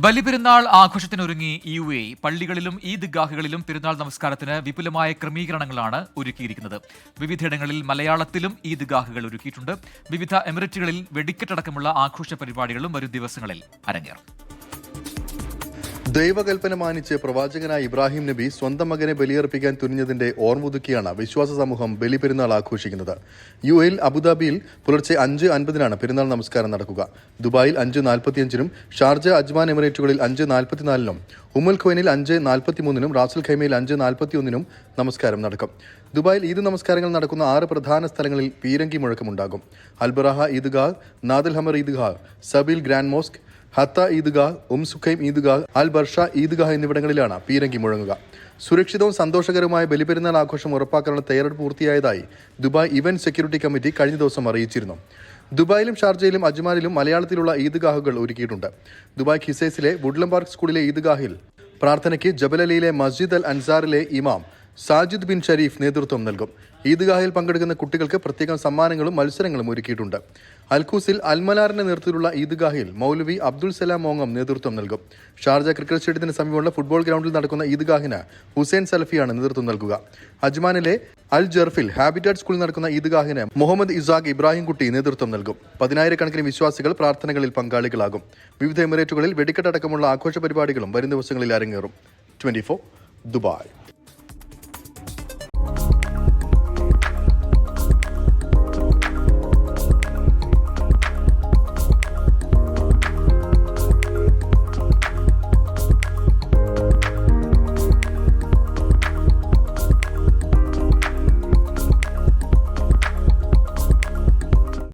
Baliperunnal ആഘോഷത്തിനൊരുങ്ങി UAE. പള്ളികളിലും ഈദ്ഗാഹുകളിലും പെരുന്നാൾ നമസ്കാരത്തിന് വിപുലമായ ക്രമീകരണങ്ങളാണ് ഒരുക്കിയിരിക്കുന്നത്. വിവിധയിടങ്ങളിൽ മലയാളത്തിലും ഈദ്ഗാഹുകൾ ഒരുക്കിയിട്ടുണ്ട്. വിവിധ എമിറേറ്റുകളിൽ വെടിക്കെട്ടടക്കമുള്ള ആഘോഷ പരിപാടികളും വരും ദിവസങ്ങളിൽ അരങ്ങേറും. ദൈവകൽപ്പന മാനിച്ച് പ്രവാചകനായ ഇബ്രാഹിം നബി സ്വന്തം മകനെ ബലിയർപ്പിക്കാൻ തുനിഞ്ഞതിന്റെ ഓർമ്മുതുക്കിയാണ് വിശ്വാസ സമൂഹം ബലിപെരുന്നാൾ ആഘോഷിക്കുന്നത്. UAE അബുദാബിയിൽ പുലർച്ചെ 5:50 പെരുന്നാൾ നമസ്കാരം നടക്കുക. ദുബായിൽ 5:45 ഷാർജ, അജ്മാൻ എമിറേറ്റുകളിൽ 5:44 ഉമ്മുൽ ഖുവൈനിൽ 5:43 റാസൽ ഖൈമയിൽ 5:41 നമസ്കാരം നടക്കും. ദുബായിൽ ഈദ് നമസ്കാരങ്ങൾ നടക്കുന്ന 6 പ്രധാന സ്ഥലങ്ങളിൽ പീരങ്കി മുഴക്കമുണ്ടാകും. അൽബറാഹ ഈദ്ഗാഹ്, നാദൽ ഹമർ ഈദ്ഗാഹ്, സബീൽ ഗ്രാൻഡ് മോസ്ക്, ഹത്ത ഈദ്ഗാഹ്, സുഖൈം ഈദ്ഗാഹ്, അൽ ബർഷ ഈദ്ഗാഹ് എന്നിവിടങ്ങളിലാണ് പീരങ്കി മുഴങ്ങുക. സുരക്ഷിതവും സന്തോഷകരമായ ബലിപെരുന്നാൾ ആഘോഷം ഉറപ്പാക്കാനുള്ള തയ്യാറെടുപ്പ് പൂർത്തിയായതായി ദുബായ് ഇവന്റ് സെക്യൂരിറ്റി കമ്മിറ്റി കഴിഞ്ഞ ദിവസം അറിയിച്ചിരുന്നു. ദുബായിലും ഷാർജയിലും അജ്മാനിലും മലയാളത്തിലുള്ള ഈദ്ഗാഹുകൾ ഒരുക്കിയിട്ടുണ്ട്. ദുബായ് ഖിസൈസിലെ വുഡ്ലം പാർക്ക് സ്കൂളിലെ ഈദ്ഗാഹിൽ പ്രാർത്ഥനയ്ക്ക് ജബലലിയിലെ മസ്ജിദ് അൽ അൻസാറിലെ ഇമാം സാജിദ് ബിൻ ഷരീഫ് നേതൃത്വം നൽകും. ഈദ്ഗാഹിൽ പങ്കെടുക്കുന്ന കുട്ടികൾക്ക് പ്രത്യേകം സമ്മാനങ്ങളും മത്സരങ്ങളും ഒരുക്കിയിട്ടുണ്ട്. അൽഖൂസിൽ അൽമലാറിന്റെ നേതൃത്വത്തിലുള്ള ഈദ്ഗാഹിൽ മൗലവി അബ്ദുൽ സലാം മോങ്ങം നേതൃത്വം നൽകും. ഷാർജ ക്രിക്കറ്റ് സ്റ്റേഡിയത്തിന് സമീപമുള്ള ഫുട്ബോൾ ഗ്രൗണ്ടിൽ നടക്കുന്ന ഈദ്ഗാഹിന് ഹുസൈൻ സലഫിയാണ് നേതൃത്വം നൽകുക. അജ്മാനിലെ അൽ ജർഫിൽ ഹാബിറ്റാറ്റ് സ്കൂളിൽ നടക്കുന്ന ഈദ്ഗാഹിന് മുഹമ്മദ് ഇസാഖ് ഇബ്രാഹിംകുട്ടി നേതൃത്വം നൽകും. 10,000-കണക്കിന് വിശ്വാസികൾ പ്രാർത്ഥനകളിൽ പങ്കാളികളാകും. വിവിധ എമിറേറ്റുകളിൽ വെടിക്കെട്ടടക്കമുള്ള ആഘോഷ പരിപാടികളും വരും ദിവസങ്ങളിൽ അരങ്ങേറും. 24 ദുബായ്.